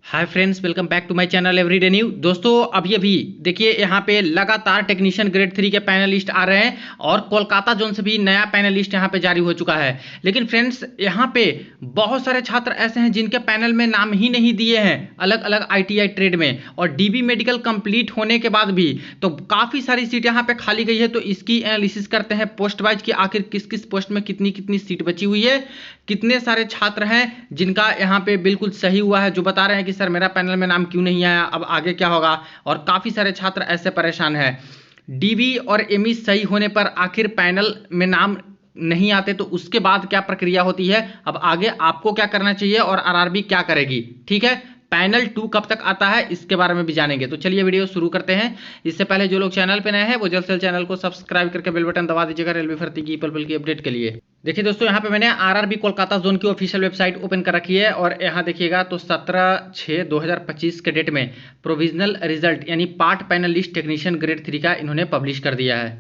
Hi friends, welcome back to my channel everyday new. दोस्तों अभी देखिए यहाँ पे लगातार टेक्नीशियन ग्रेड 3 के पैनलिस्ट आ रहे हैं और कोलकाता जोन से भी नया पैनलिस्ट यहाँ पे जारी हो चुका है। लेकिन फ्रेंड्स यहाँ पे बहुत सारे छात्र ऐसे हैं जिनके पैनल में नाम ही नहीं दिए हैं अलग अलग आईटीआई ट्रेड में, और डीबी मेडिकल कंप्लीट होने के बाद भी तो काफ़ी सारी सीट यहाँ पे खाली गई है। तो इसकी एनालिसिस करते हैं पोस्ट वाइज कि आखिर किस किस पोस्ट में कितनी कितनी सीट बची हुई है, कितने सारे छात्र हैं जिनका यहाँ पे बिल्कुल सही हुआ है, जो बता रहे हैं कि सर मेरा पैनल में नाम क्यों नहीं आया, अब आगे क्या होगा। और काफ़ी सारे छात्र ऐसे परेशान हैं डीबी और एमई सही होने पर आखिर पैनल में नाम नहीं आते तो उसके बाद क्या प्रक्रिया होती है, अब आगे आपको क्या करना चाहिए और आरआरबी क्या करेगी। ठीक है, पैनल 2 कब तक आता है इसके बारे में भी जानेंगे। तो चलिए वीडियो शुरू करते हैं। इससे पहले जो लोग चैनल पे नए हैं वो जल्द से जल्द चैनल को सब्सक्राइब करके बेल बटन दबा दीजिएगा रेलवे भर्ती की पल पल की अपडेट के लिए। देखिए दोस्तों, यहाँ पे मैंने आरआरबी कोलकाता जोन की ऑफिशियल वेबसाइट ओपन कर रखी है और यहाँ देखिएगा तो 17/6/2025 के डेट में प्रोविजनल रिजल्ट यानी पार्ट पैनलिस्ट टेक्नीशियन ग्रेड 3 का इन्होंने पब्लिश कर दिया है।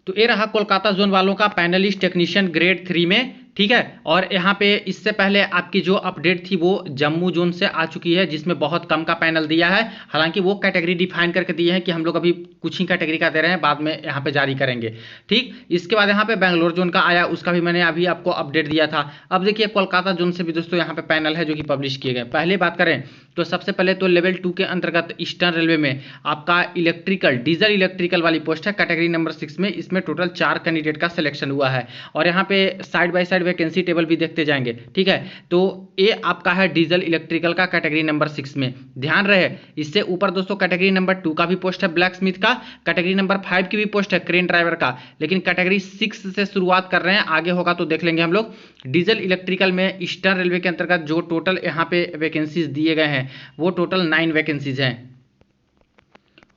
तो ये रहा कोलकाता जोन वालों का पैनलिस्ट टेक्नीशियन ग्रेड 3 में। ठीक है, और यहाँ पे इससे पहले आपकी जो अपडेट थी वो जम्मू जोन से आ चुकी है जिसमें बहुत कम का पैनल दिया है। हालांकि वो कैटेगरी डिफाइन करके दिए हैं कि हम लोग अभी कुछ ही कैटेगरी का दे रहे हैं, बाद में यहाँ पे जारी करेंगे। ठीक, इसके बाद यहाँ पे बेंगलोर जोन का आया, उसका भी मैंने अभी आपको अपडेट दिया था। अब देखिए कोलकाता जोन से भी दोस्तों यहाँ पे पैनल है जो कि पब्लिश किए गए। पहले बात करें तो सबसे पहले तो लेवल 2 के अंतर्गत ईस्टर्न रेलवे में आपका इलेक्ट्रिकल डीजल इलेक्ट्रिकल वाली पोस्ट है कैटेगरी नंबर 6 में। इसमें टोटल 4 कैंडिडेट का सिलेक्शन हुआ है और यहाँ पे side by side vacancy table भी देखते जाएंगे। ठीक है, तो ये आपका है डीजल इलेक्ट्रिकल का कैटेगरी नंबर 6 में। ध्यान रहे इससे ऊपर दोस्तों कैटेगरी नंबर 2 का भी पोस्ट है ब्लैक स्मिथ का, कैटेगरी नंबर 5 की भी पोस्ट है क्रेन ड्राइवर का, लेकिन कैटेगरी 6 से शुरुआत कर रहे हैं, आगे होगा तो देख लेंगे हम लोग। डीजल इलेक्ट्रिकल में ईस्टर्न रेलवे के अंतर्गत जो टोटल यहाँ पे वैकेंसीज दिए गए हैं वो टोटल 9 वैकेंसीज हैं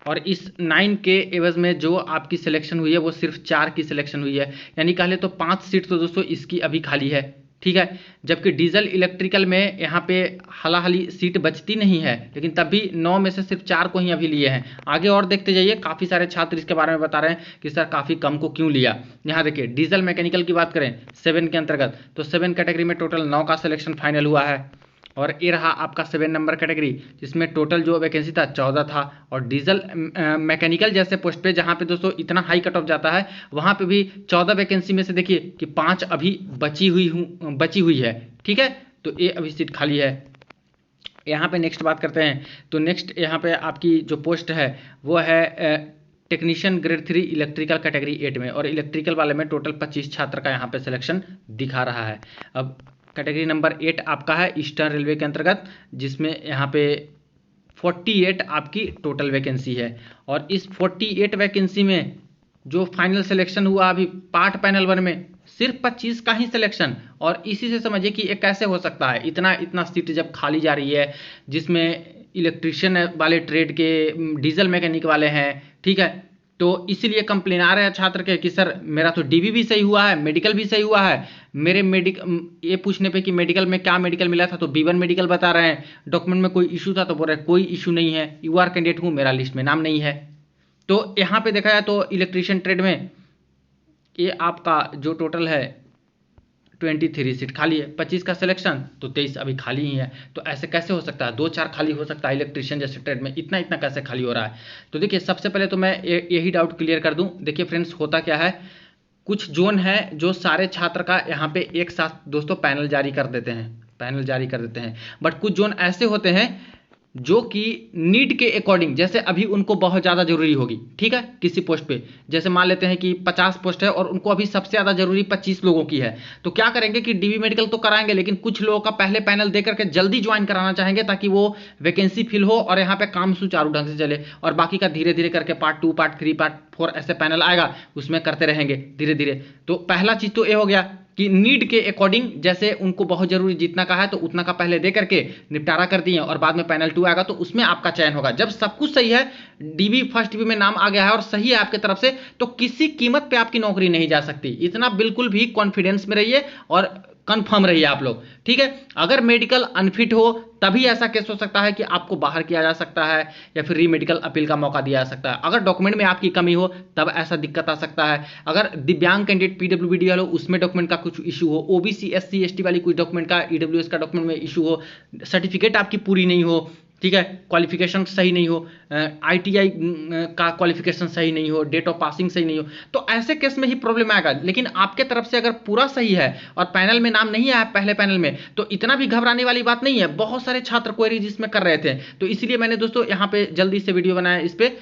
और इस 9 के एवज में जो आपकी सिलेक्शन हुई है वो सिर्फ 4 की सिलेक्शन हुई है, यानी कह ले तो 5 सीट तो दोस्तों इसकी अभी खाली है। ठीक है, जबकि डीजल इलेक्ट्रिकल में यहाँ पे हालाहाली सीट बचती नहीं है, लेकिन तब भी 9 में से सिर्फ 4 को ही अभी लिए हैं। आगे और देखते जाइए, काफ़ी सारे छात्र इसके बारे में बता रहे हैं कि सर काफ़ी कम को क्यों लिया। यहाँ देखिए डीजल मैकेनिकल की बात करें 7 के अंतर्गत तो 7 कैटेगरी में टोटल 9 का सिलेक्शन फाइनल हुआ है और ये रहा आपका 7 नंबर कैटेगरी जिसमें टोटल जो वैकेंसी था 14 था। और डीजल मैकेनिकल जैसे पोस्ट पे जहाँ पे दोस्तों इतना हाई कट ऑफ जाता है वहाँ पे भी 14 वैकेंसी में से देखिए कि 5 अभी बची हुई है। ठीक है, तो ये अभी सीट खाली है। यहाँ पे नेक्स्ट बात करते हैं तो नेक्स्ट यहाँ पे आपकी जो पोस्ट है वो है टेक्नीशियन ग्रेड 3 इलेक्ट्रिकल कैटेगरी 8 में, और इलेक्ट्रिकल वाले में टोटल 25 छात्र का यहाँ पे सिलेक्शन दिखा रहा है। अब कैटेगरी नंबर 8 आपका है ईस्टर्न रेलवे के अंतर्गत जिसमें यहाँ पे 48 आपकी टोटल वैकेंसी है और इस 48 वैकेंसी में जो फाइनल सिलेक्शन हुआ अभी पार्ट पैनल 1 में सिर्फ 25 का ही सिलेक्शन। और इसी से समझिए कि ये कैसे हो सकता है, इतना सीट जब खाली जा रही है जिसमें इलेक्ट्रिशियन वाले ट्रेड के डीजल मैकेनिक वाले हैं। ठीक है, तो इसीलिए कंप्लेन आ रहे हैं छात्र के कि सर मेरा तो डीबी भी सही हुआ है, मेडिकल भी सही हुआ है, मेरे ये पूछने पे कि मेडिकल में क्या मेडिकल मिला था तो B1 मेडिकल बता रहे हैं, डॉक्यूमेंट में कोई इशू था तो बोल रहे हैं कोई इशू नहीं है, यूआर कैंडिडेट हूँ, मेरा लिस्ट में नाम नहीं है। तो यहाँ पे देखा जाए तो इलेक्ट्रिशियन ट्रेड में ये आपका जो टोटल है 23 सीट खाली है, 25 का सिलेक्शन तो 23 अभी खाली ही है। तो ऐसे कैसे हो सकता है, 2-4 खाली हो सकता है इलेक्ट्रिशियन जैसे ट्रेड में, इतना कैसे खाली हो रहा है। तो देखिए सबसे पहले तो मैं यही डाउट क्लियर कर दूं। देखिए फ्रेंड्स होता क्या है, कुछ जोन है जो सारे छात्र का यहाँ पे एक साथ दोस्तों पैनल जारी कर देते हैं, बट कुछ जोन ऐसे होते हैं जो कि नीड के अकॉर्डिंग, जैसे अभी उनको बहुत ज़्यादा जरूरी होगी। ठीक है, किसी पोस्ट पे जैसे मान लेते हैं कि 50 पोस्ट है और उनको अभी सबसे ज़्यादा जरूरी 25 लोगों की है, तो क्या करेंगे कि डीबी मेडिकल तो कराएंगे लेकिन कुछ लोगों का पहले पैनल दे करके जल्दी ज्वाइन कराना चाहेंगे ताकि वो वैकेंसी फिल हो और यहाँ पे काम सुचारू ढंग से चले, और बाकी का धीरे धीरे करके पार्ट 2 पार्ट 3 पार्ट 4 ऐसे पैनल आएगा उसमें करते रहेंगे धीरे धीरे। तो पहला चीज़ तो ये हो गया कि नीड के अकॉर्डिंग जैसे उनको बहुत जरूरी जितना का है तो उतना का पहले दे करके निपटारा कर दिए और बाद में पैनल 2 आएगा तो उसमें आपका चयन होगा। जब सब कुछ सही है, डीबी फर्स्ट डीबी में नाम आ गया है और सही है आपके तरफ से, तो किसी कीमत पे आपकी नौकरी नहीं जा सकती। इतना बिल्कुल भी कॉन्फिडेंस में रहिए और कंफर्म रहिए आप लोग, ठीक है। अगर मेडिकल अनफिट हो तभी ऐसा केस हो सकता है कि आपको बाहर किया जा सकता है या फिर री मेडिकल अपील का मौका दिया जा सकता है। अगर डॉक्यूमेंट में आपकी कमी हो तब ऐसा दिक्कत आ सकता है। अगर दिव्यांग कैंडिडेट पीडब्ल्यूबी वाले उसमें डॉक्यूमेंट का कुछ इशू हो, ओबीसी एससी एसटी वाली कोई डॉक्यूमेंट का ईडब्ल्यूएस का डॉक्यूमेंट में इशू हो, सर्टिफिकेट आपकी पूरी नहीं हो, ठीक है, क्वालिफिकेशन सही नहीं हो, आईटीआई का क्वालिफिकेशन सही नहीं हो, डेट ऑफ पासिंग सही नहीं हो, तो ऐसे केस में ही प्रॉब्लम आएगा। लेकिन आपके तरफ से अगर पूरा सही है और पैनल में नाम नहीं आया पहले पैनल में, तो इतना भी घबराने वाली बात नहीं है। बहुत सारे छात्र क्वेरीज इसमें कर रहे थे, तो इसलिए मैंने दोस्तों यहाँ पे जल्दी से वीडियो बनाया इस पे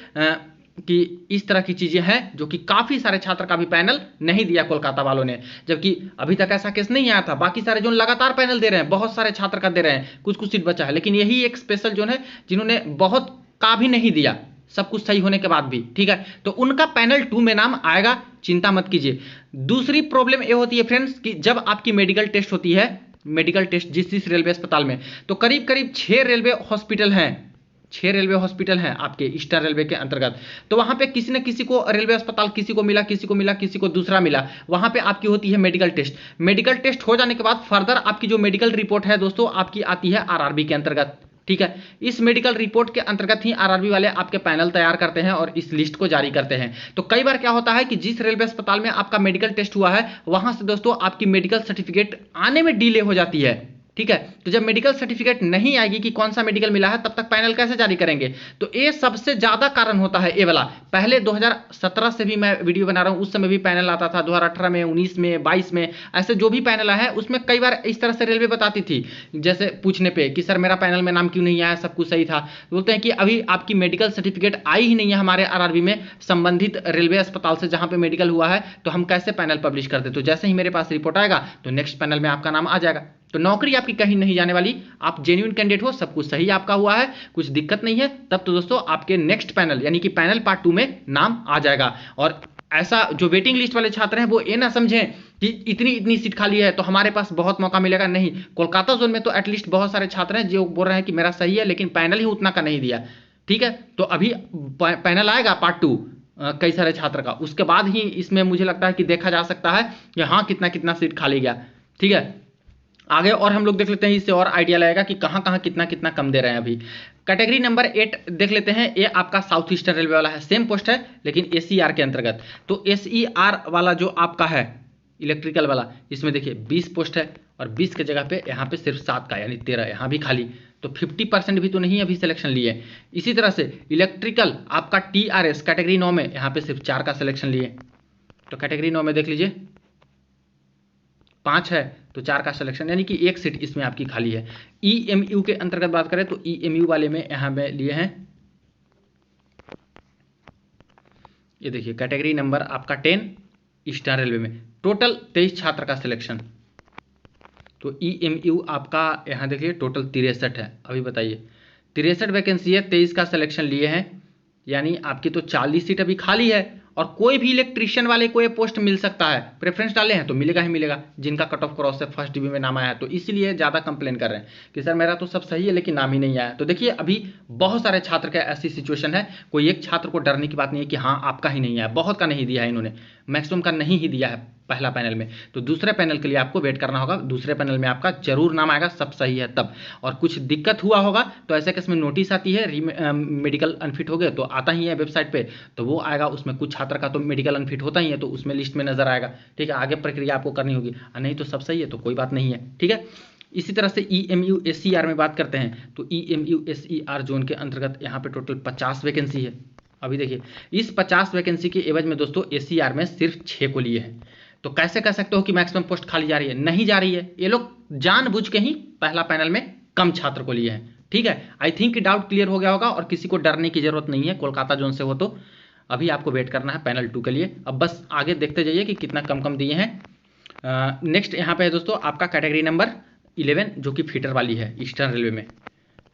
कि इस तरह की चीजें हैं जो कि काफी सारे छात्र का भी पैनल नहीं दिया कोलकाता वालों ने, जबकि अभी तक ऐसा केस नहीं आया था। बाकी सारे जो लगातार पैनल दे रहे हैं, बहुत सारे छात्र का दे रहे हैं, कुछ कुछ सीट बचा है, लेकिन यही एक स्पेशल जोन है जिन्होंने बहुत का भी नहीं दिया, सब कुछ सही होने के बाद भी, ठीक है। तो उनका पैनल 2 में नाम आएगा, चिंता मत कीजिए। दूसरी प्रॉब्लम ये होती है फ्रेंड्स कि जब आपकी मेडिकल टेस्ट होती है, मेडिकल टेस्ट जिस रेलवे अस्पताल में, तो करीब करीब 6 रेलवे हॉस्पिटल हैं, 6 रेलवे हॉस्पिटल हैं आपके ईस्टर्न रेलवे के अंतर्गत। तो वहां पे किसी न किसी को रेलवे अस्पताल, किसी को मिला, किसी को मिला, किसी को दूसरा मिला, वहां पे आपकी होती है मेडिकल टेस्ट। मेडिकल टेस्ट हो जाने के बाद फर्दर आपकी जो मेडिकल रिपोर्ट है दोस्तों आपकी आती है आरआरबी के अंतर्गत, ठीक है। इस मेडिकल रिपोर्ट के अंतर्गत ही आरआरबी वाले आपके पैनल तैयार करते हैं और इस लिस्ट को जारी करते हैं। तो कई बार क्या होता है कि जिस रेलवे अस्पताल में आपका मेडिकल टेस्ट हुआ है वहां से दोस्तों आपकी मेडिकल सर्टिफिकेट आने में डिले हो जाती है, ठीक है। तो जब मेडिकल सर्टिफिकेट नहीं आएगी कि कौन सा मेडिकल मिला है, तब तक पैनल कैसे जारी करेंगे। तो ये सबसे ज्यादा कारण होता है ये वाला। पहले 2017 से भी मैं वीडियो बना रहा हूं, उस समय भी पैनल आता था, 2018 में, 19 में, 22 में, ऐसे जो भी पैनल आया है उसमें कई बार इस तरह से रेलवे बताती थी, जैसे पूछने पे कि सर मेरा पैनल में नाम क्यों नहीं आया, सब कुछ सही था। बोलते हैं कि अभी आपकी मेडिकल सर्टिफिकेट आई ही नहीं है हमारे आरआरबी में, संबंधित रेलवे अस्पताल से जहां पे मेडिकल हुआ है, तो हम कैसे पैनल पब्लिश कर दे। तो जैसे ही मेरे पास रिपोर्ट आएगा तो नेक्स्ट पैनल में आपका नाम आ जाएगा। तो नौकरी आपकी कहीं नहीं जाने वाली, आप जेन्युइन कैंडिडेट हो, सब कुछ सही आपका हुआ है, कुछ दिक्कत नहीं है, तब तो दोस्तों आपके नेक्स्ट पैनल यानी कि पैनल पार्ट 2 में नाम आ जाएगा। और ऐसा जो वेटिंग लिस्ट वाले छात्र हैं वो ये ना समझें कि इतनी इतनी सीट खाली है तो हमारे पास बहुत मौका मिलेगा, नहीं। कोलकाता जोन में तो एटलीस्ट बहुत सारे छात्र हैं जो बोल रहे हैं कि मेरा सही है लेकिन पैनल ही उतना का नहीं दिया, ठीक है। तो अभी पैनल आएगा पार्ट 2 कई सारे छात्र का, उसके बाद ही इसमें मुझे लगता है कि देखा जा सकता है कि हाँ कितना कितना सीट खाली गया, ठीक है। आगे और हम लोग देख लेते हैं, इससे और आइडिया लगेगा कि कहां कहां कितना कितना कम दे रहे हैं। अभी कैटेगरी नंबर 8 देख लेते हैं, ये आपका साउथ ईस्टर्न रेलवे वाला है, सेम पोस्ट है लेकिन एसईआर के अंतर्गत। तो एसईआर वाला जो आपका है इलेक्ट्रिकल वाला, इसमें देखिए 20 पोस्ट है और 20 के जगह पे यहाँ पे सिर्फ 7 का यानी 13 यहाँ भी खाली, तो 50% भी तो नहीं अभी सिलेक्शन लिए। इसी तरह से इलेक्ट्रिकल आपका टीआरएस कैटेगरी 9 में यहाँ पे सिर्फ 4 का सिलेक्शन लिए। तो कैटेगरी 9 में देख लीजिए 5 है तो 4 का सिलेक्शन, यानी कि 1 सीट इसमें आपकी खाली है। ईएमयू के अंतर्गत बात करें तो ईएमयू वाले में यहां पे लिए हैं, ये देखिए कैटेगरी नंबर आपका 10 ईस्टर्न रेलवे में टोटल 23 छात्र का सिलेक्शन। तो ईएमयू आपका यहां देखिए टोटल 63 है। अभी बताइए 63 वैकेंसी है, 23 का सिलेक्शन लिए हैं, यानी आपकी तो 40 सीट अभी खाली है। और कोई भी इलेक्ट्रीशियन वाले को ये पोस्ट मिल सकता है, प्रेफरेंस डाले हैं तो मिलेगा ही मिलेगा, जिनका कट ऑफ क्रॉस से फर्स्ट डिवी में नाम आया है। तो इसीलिए ज़्यादा कंप्लेन कर रहे हैं कि सर मेरा तो सब सही है लेकिन नाम ही नहीं आया। तो देखिए अभी बहुत सारे छात्र का ऐसी सिचुएशन है, कोई एक छात्र को डरने की बात नहीं है कि हाँ आपका ही नहीं आया, बहुत का नहीं दिया है इन्होंने, मैक्सिमम का नहीं ही दिया है पहला पैनल में। तो दूसरे पैनल के लिए आपको वेट करना होगा, दूसरे पैनल में आपका जरूर नाम आएगा, सब सही है तब। और कुछ दिक्कत हुआ होगा तो ऐसे केस में नोटिस आती है, मेडिकल अनफिट हो गए तो आता ही है वेबसाइट पे, तो वो आएगा, उसमें कुछ छात्र का तो मेडिकल अनफिट होता ही है तो उसमें लिस्ट में नजर आएगा, ठीक है। आगे प्रक्रिया आपको करनी होगी, नहीं तो सब सही है तो कोई बात नहीं है, ठीक है। इसी तरह से ईएमयू एसईआर में बात करते हैं तो ईएमयू एसईआर जोन के अंतर्गत यहाँ पे टोटल 50 वैकेंसी है। अभी देखिए इस 50 वैकेंसी के एवज में दोस्तों एसईआर में सिर्फ 6 को लिए हैं। तो कैसे कह सकते हो कि मैक्सिमम पोस्ट खाली जा रही है, नहीं जा रही है, ये लोग जानबूझ के ही पहला पैनल में कम छात्र को लिए हैं, ठीक है। आई थिंक डाउट क्लियर हो गया होगा और किसी को डरने की जरूरत नहीं है कोलकाता जोन से हो तो। अभी आपको वेट करना है पैनल 2 के लिए, अब बस आगे देखते जाइए कि कितना कम कम दिए हैं। नेक्स्ट यहाँ पे है दोस्तों आपका कैटेगरी नंबर 11 जो कि फीडर वाली है ईस्टर्न रेलवे में।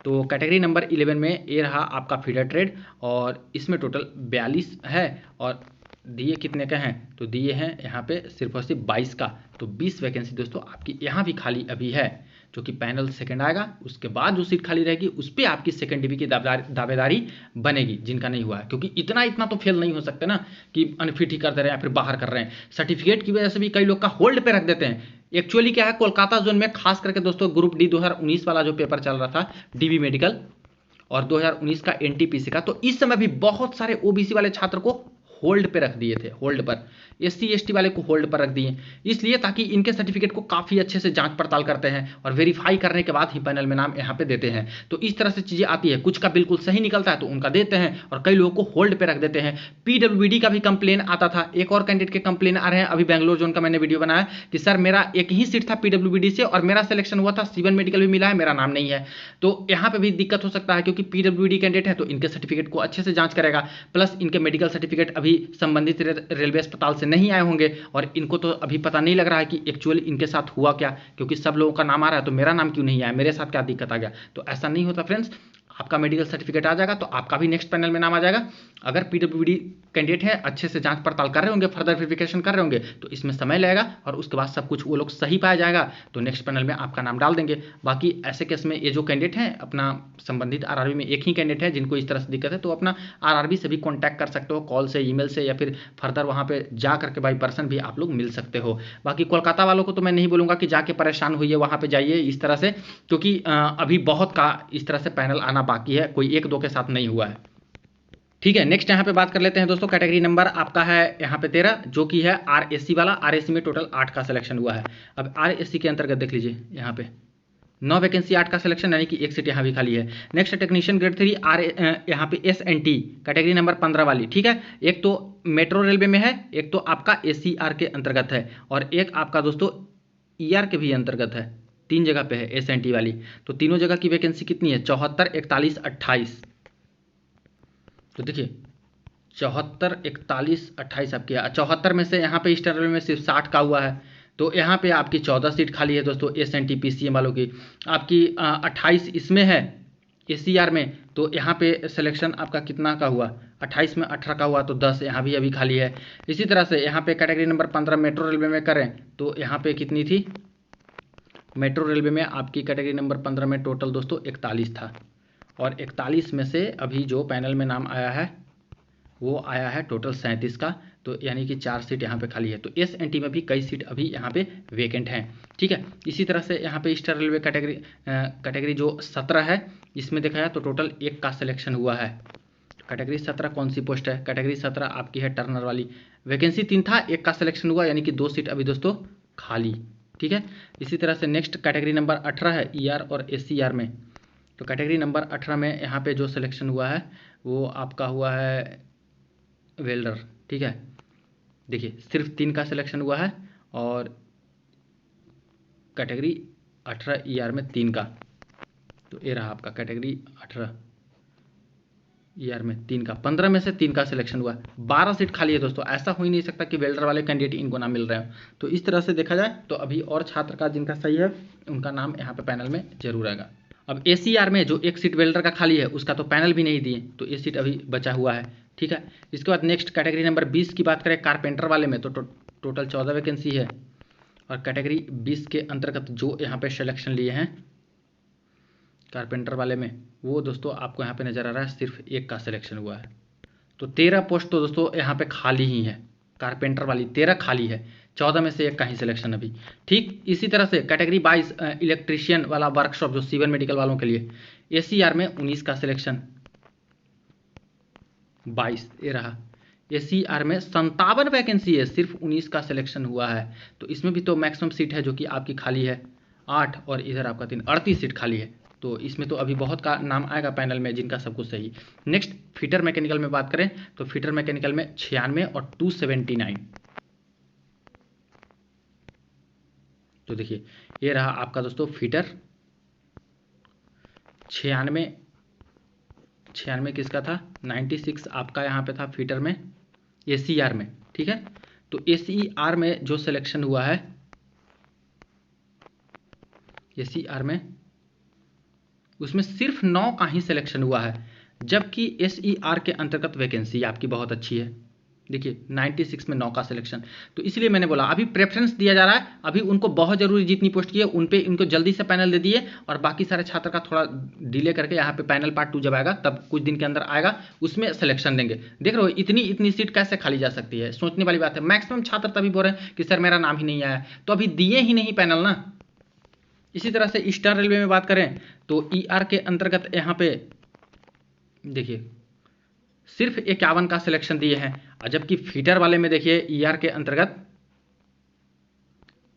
तो कैटेगरी नंबर 11 में ये रहा आपका फीडर ट्रेड और इसमें टोटल 42 है और दिए कितने का हैं, तो दिए हैं यहाँ पे सिर्फ और सिर्फ 22 का। तो 20 वैकेंसी दोस्तों आपकी यहाँ भी खाली अभी है। जो कि पैनल सेकंड आएगा, उसके बाद जो सीट खाली रहेगी उस पर आपकी सेकंड डिवी की दावेदारी बनेगी, जिनका नहीं हुआ है। क्योंकि इतना तो फेल नहीं हो सकते ना कि अनफिट ही कर दे रहे हैं या फिर बाहर कर रहे हैं। सर्टिफिकेट की वजह से भी कई लोग का होल्ड पे रख देते हैं। एक्चुअली क्या है, कोलकाता जोन में खास करके दोस्तों ग्रुप डी 2019 वाला जो पेपर चल रहा था डीबी मेडिकल और 2019 का एनटीपीसी का, तो इस समय भी बहुत सारे ओबीसी वाले छात्र को होल्ड पे रख दिए थे, होल्ड पर। एससी एसटी वाले को होल्ड पर रख दिए, इसलिए ताकि इनके सर्टिफिकेट को काफ़ी अच्छे से जांच पड़ताल करते हैं और वेरीफाई करने के बाद ही पैनल में नाम यहाँ पे देते हैं। तो इस तरह से चीज़ें आती है, कुछ का बिल्कुल सही निकलता है तो उनका देते हैं और कई लोगों को होल्ड पे रख देते हैं। पीडब्ल्यूडी का भी कंप्लेन आता था, एक और कैंडिडेट के कंप्लेन आ रहे हैं। अभी बैंगलोर जोन का मैंने वीडियो बनाया कि सर मेरा एक ही सीट था पीडब्ल्यूडी से और मेरा सिलेक्शन हुआ था, सीवन मेडिकल भी मिला है, मेरा नाम नहीं है। तो यहाँ पे भी दिक्कत हो सकता है, क्योंकि पीडब्ल्यूडी कैंडिडेट है तो इनके सर्टिफिकेट को अच्छे से जांच करेगा, प्लस इनके मेडिकल सर्टिफिकेट अभी संबंधित रेलवे अस्पताल से नहीं आए होंगे और इनको तो अभी पता नहीं लग रहा है कि एक्चुअली इनके साथ हुआ क्या, क्योंकि सब लोगों का नाम आ रहा है तो मेरा नाम क्यों नहीं आया, मेरे साथ क्या दिक्कत आ गया। तो ऐसा नहीं होता फ्रेंड्स, आपका मेडिकल सर्टिफिकेट आ जाएगा तो आपका भी नेक्स्ट पैनल में नाम आ जाएगा। अगर पीडब्ल्यूडी कैंडिडेट है, अच्छे से जांच पड़ताल कर रहे होंगे, फर्दर वेरिफिकेशन कर रहे होंगे, तो इसमें समय लगेगा और उसके बाद सब कुछ वो लोग सही पाया जाएगा तो नेक्स्ट पैनल में आपका नाम डाल देंगे। बाकी ऐसे केस में ये जो कैंडिडेट हैं अपना संबंधित आरआरबी में एक ही कैंडिडेट है जिनको इस तरह से दिक्कत है, तो अपना आरआरबी से भी कॉन्टैक्ट कर सकते हो, कॉल से, ईमेल से, या फिर फर्दर वहाँ पे जा करके बाई पर्सन भी आप लोग मिल सकते हो। बाकी कोलकाता वालों को तो मैं नहीं बोलूँगा कि जाके परेशान हुई है, वहाँ पे जाइए इस तरह से, क्योंकि अभी बहुत का इस तरह से पैनल आना बाकी है, कोई एक दो के साथ नहीं हुआ है। ठीक है, नेक्स्ट यहाँ पे बात कर लेते हैं दोस्तों। कैटेगरी नंबर आपका है यहाँ पे 13, जो कि है आरएससी वाला। आरएससी में टोटल 8 का सिलेक्शन हुआ है। अब आरएससी के अंतर्गत देख लीजिए यहाँ पे 9 वैकेंसी, 8 का सिलेक्शन, यानी कि एक सीट यहाँ भी खाली है। नेक्स्ट टेक्नीशियन ग्रेड 3 यहाँ पे एसएनटी कैटेगरी नंबर 15 वाली। ठीक है, एक तो मेट्रो रेलवे में है, एक तो आपका एसीआर के अंतर्गत है और एक आपका दोस्तों ईआर के भी अंतर्गत है। 3 जगह पे है एसएनटी वाली। तो तीनों जगह की वैकेंसी कितनी है? 74, 41, 28। तो देखिए 74, 41, 28 आपकी 74 में से यहाँ पे ईस्टर्न रेलवे में सिर्फ 60 का हुआ है, तो यहाँ पे आपकी 14 सीट खाली है दोस्तों एसएनटी पीसीएम वालों की। आपकी 28 इसमें है एसीआर में, तो यहाँ पे सिलेक्शन आपका कितना का हुआ? 28 में 18 का हुआ, तो 10 यहाँ भी अभी खाली है। इसी तरह से यहाँ पे कैटेगरी नंबर 15 मेट्रो रेलवे में करें तो यहाँ पे कितनी थी? मेट्रो रेलवे में आपकी कैटेगरी नंबर 15 में टोटल दोस्तों 41 था और 41 में से अभी जो पैनल में नाम आया है वो आया है टोटल 37 का, तो यानी कि 4 सीट यहाँ पे खाली है। तो एसएनटी में भी कई सीट अभी यहाँ पे वेकेंट हैं। ठीक है, इसी तरह से यहाँ पे ईस्टर्न रेलवे कैटेगरी जो 17 है, इसमें देखा जाए तो टोटल 1 का सिलेक्शन हुआ है। कैटेगरी 17 कौन सी पोस्ट है? कैटेगरी 17 आपकी है टर्नर वाली। वैकेंसी 3 था, 1 का सिलेक्शन हुआ, यानी कि 2 सीट अभी दोस्तों खाली। ठीक है, इसी तरह से नेक्स्ट कैटेगरी नंबर 18 है ईआर और एसीआर में। तो कैटेगरी नंबर 18 में यहाँ पे जो सिलेक्शन हुआ है वो आपका हुआ है वेल्डर। ठीक है, देखिए सिर्फ 3 का सिलेक्शन हुआ है और कैटेगरी 18 ईआर में 3 का। तो ये रहा आपका कैटेगरी 18 ईआर में 3 का। 15 में से 3 का सिलेक्शन हुआ है, 12 सीट खाली है दोस्तों। ऐसा हो ही नहीं सकता कि वेल्डर वाले कैंडिडेट इनको ना मिल रहे हो। तो इस तरह से देखा जाए तो अभी और छात्र का जिनका सही है उनका नाम यहाँ पे पैनल में जरूर आएगा। अब एसीआर में जो 1 सीट वेल्डर का खाली है उसका तो पैनल भी नहीं दिए, तो ये सीट अभी बचा हुआ है। ठीक है, इसके बाद नेक्स्ट कैटेगरी नंबर 20 की बात करें कारपेंटर वाले में, तो टोटल 14 वैकेंसी है और कैटेगरी 20 के अंतर्गत जो यहाँ पे सिलेक्शन लिए हैं कारपेंटर वाले में, वो दोस्तों आपको यहाँ पे नज़र आ रहा है सिर्फ 1 का सिलेक्शन हुआ है। तो 13 पोस्ट तो दोस्तों यहाँ पे खाली ही है, कारपेंटर वाली 13 खाली है, 14 में से 1 का ही सिलेक्शन अभी। ठीक इसी तरह से कैटेगरी 22 इलेक्ट्रीशियन वाला वर्कशॉप जो सीवन मेडिकल वालों के लिए, एसीआर में 19 का सिलेक्शन, 22 ये रहा। एसीआर में 57 वैकेंसी है, सिर्फ 19 का सिलेक्शन हुआ है। तो इसमें भी तो मैक्सिमम सीट है जो कि आपकी खाली है 8 और इधर आपका 3, 38 सीट खाली है। तो इसमें तो अभी बहुत का नाम आएगा पैनल में जिनका सब कुछ सही। नेक्स्ट फिटर मैकेनिकल में बात करें तो फिटर मैकेनिकल में 96 और 279। तो देखिए ये रहा आपका दोस्तों फिटर 96 किसका था? 96 आपका यहाँ पे था फिटर में एसीआर में। ठीक है, तो एसीआर में जो सिलेक्शन हुआ है एसीआर में उसमें सिर्फ 9 का ही सिलेक्शन हुआ है, जबकि एसईआर के अंतर्गत वैकेंसी आपकी बहुत अच्छी है। देखिए 96 में 9 का सिलेक्शन। तो इसलिए मैंने बोला अभी प्रेफरेंस दिया जा रहा है, अभी उनको बहुत जरूरी जितनी पोस्ट की है उन पे इनको जल्दी से पैनल दे दिए, और बाकी सारे छात्र का थोड़ा डिले करके यहाँ पे पैनल पार्ट 2 जब आएगा तब कुछ दिन के अंदर आएगा, उसमें सिलेक्शन देंगे। देख रहे हो इतनी सीट कैसे खाली जा सकती है, सोचने वाली बात है। मैक्सिमम छात्र तभी बोल रहे हैं कि सर मेरा नाम ही नहीं आया, तो अभी दिए ही नहीं पैनल ना। इसी तरह से ईस्टर्न रेलवे में बात करें तो ER के अंतर्गत यहाँ पे देखिए सिर्फ 51 का सिलेक्शन दिए हैं, और जबकि फीटर वाले में देखिए ER के अंतर्गत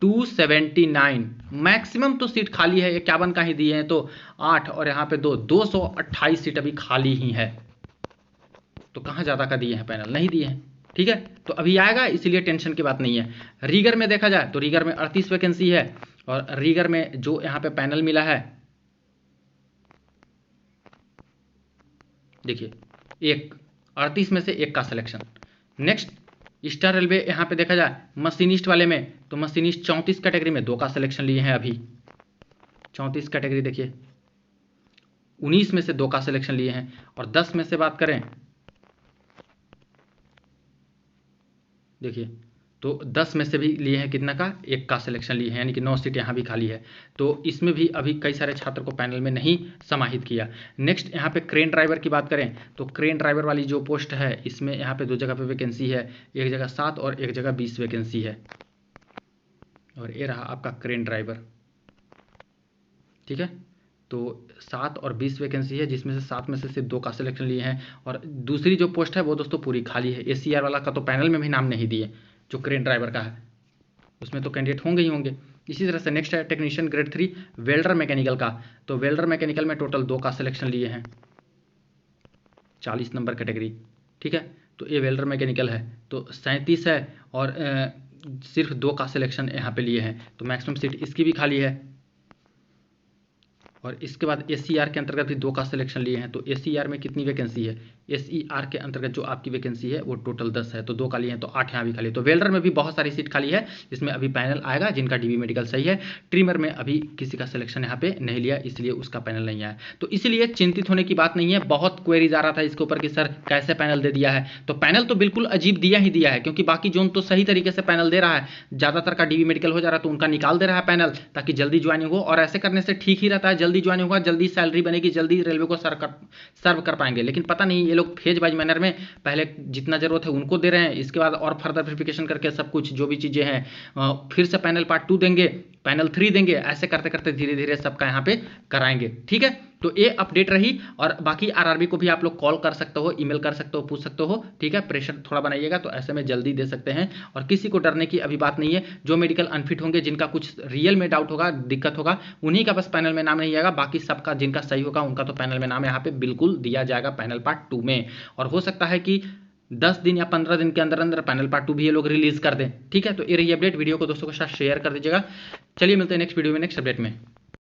279, मैक्सिमम तो सीट खाली है 51 का ही दिए हैं, तो 8 और यहाँ पे 228 सीट अभी खाली ही है। तो कहाँ ज़्यादा का दिए हैं पैनल, नहीं दिए हैं। ठीक है, तो अभी आएगा, इसीलिए टेंशन की बात नहीं है। रीगर में देखा जाए तो रीगर में 38 वैकेंसी है, और रीगर में जो यहाँ पे पैनल मिला है देखिए 38 में से 1 का सिलेक्शन। नेक्स्ट ईस्टर्न रेलवे यहाँ पे देखा जाए मशीनिस्ट वाले में, तो मशीनिस्ट 34 कैटेगरी में 2 का सिलेक्शन लिए हैं अभी। 34 कैटेगरी देखिए 19 में से 2 का सिलेक्शन लिए हैं, और 10 में से बात करें देखिए तो 10 में से भी लिए हैं कितना का, 1 का सिलेक्शन लिए हैं, यानी कि 9 सीट यहाँ भी खाली है। तो इसमें भी अभी कई सारे छात्र को पैनल में नहीं समाहित किया। नेक्स्ट यहाँ पे क्रेन ड्राइवर की बात करें तो क्रेन ड्राइवर वाली जो पोस्ट है इसमें यहाँ पे 2 जगह पे वैकेंसी है, एक जगह 7 और एक जगह 20 वैकेंसी है, और ये रहा आपका क्रेन ड्राइवर। ठीक है, तो 7 और 20 वैकेंसी है, जिसमें से 7 में से सिर्फ 2 का सिलेक्शन लिए हैं, और दूसरी जो पोस्ट है वो दोस्तों पूरी खाली है। ACR वाला का तो पैनल में भी नाम नहीं दिए, जो क्रेन ड्राइवर का है उसमें तो कैंडिडेट होंगे ही होंगे। इसी तरह से नेक्स्ट है टेक्नीशियन ग्रेड 3 वेल्डर मैकेनिकल का, तो वेल्डर मैकेनिकल में टोटल 2 का सिलेक्शन लिए हैं, 40 नंबर कैटेगरी। ठीक है, तो ये वेल्डर मैकेनिकल है, तो 37 है, और सिर्फ 2 का सिलेक्शन यहाँ पे लिए हैं, तो मैक्सिमम सीट इसकी भी खाली है। और इसके बाद SCR के अंतर्गत भी 2 का सिलेक्शन लिए हैं, तो SCR में कितनी वैकेंसी है, SCR के अंतर्गत जो आपकी वैकेंसी है वो टोटल 10 है, तो 2 का लिए हैं, तो 8 यहाँ भी खाली है। तो वेल्डर में भी बहुत सारी सीट खाली है, जिसमें अभी पैनल आएगा जिनका DB मेडिकल सही है। ट्रिमर में अभी किसी का सिलेक्शन यहाँ पे नहीं लिया, इसलिए उसका पैनल नहीं आया। तो इसलिए चिंतित होने की बात नहीं है। बहुत क्वेरीज आ रहा था इसके ऊपर कि सर कैसे पैनल दे दिया है, तो पैनल तो बिल्कुल अजीब दिया ही दिया है, क्योंकि बाकी जोन तो सही तरीके से पैनल दे रहा है, ज़्यादातर का DB मेडिकल हो जा रहा है तो उनका निकाल दे रहा है पैनल, ताकि जल्दी ज्वाइनिंग हो, और ऐसे करने से ठीक ही रहता है, जल्दी ज्वाइनिंग होगा, जल्दी सैलरी बनेगी, जल्दी रेलवे को सर्व कर पाएंगे। लेकिन पता नहीं ये लोग फेज वाइज मैनर में पहले जितना जरूरत है उनको दे रहे हैं, इसके बाद और फर्दर वेरिफिकेशन करके सब कुछ जो भी चीज़ें हैं फिर से पैनल पार्ट 2 देंगे, पैनल 3 देंगे, ऐसे करते करते धीरे धीरे सबका यहाँ पे कराएंगे। ठीक है, तो ये अपडेट रही, और बाकी RRB को भी आप लोग कॉल कर सकते हो, ईमेल कर सकते हो, पूछ सकते हो। ठीक है, प्रेशर थोड़ा बनाइएगा, तो ऐसे में जल्दी दे सकते हैं, और किसी को डरने की अभी बात नहीं है। जो मेडिकल अनफिट होंगे, जिनका कुछ रियल में डाउट होगा, दिक्कत होगा, उन्हीं का बस पैनल में नाम नहीं आएगा, बाकी सबका जिनका सही होगा उनका तो पैनल में नाम यहाँ पे बिल्कुल दिया जाएगा पैनल पार्ट 2 में। और हो सकता है कि 10 दिन या 15 दिन के अंदर अंदर पैनल पार्ट 2 भी ये लोग रिलीज कर दें। ठीक है, तो ये रही अपडेट, वीडियो को दोस्तों के साथ शेयर कर दीजिएगा। चलिए मिलते हैं नेक्स्ट वीडियो में नेक्स्ट अपडेट में।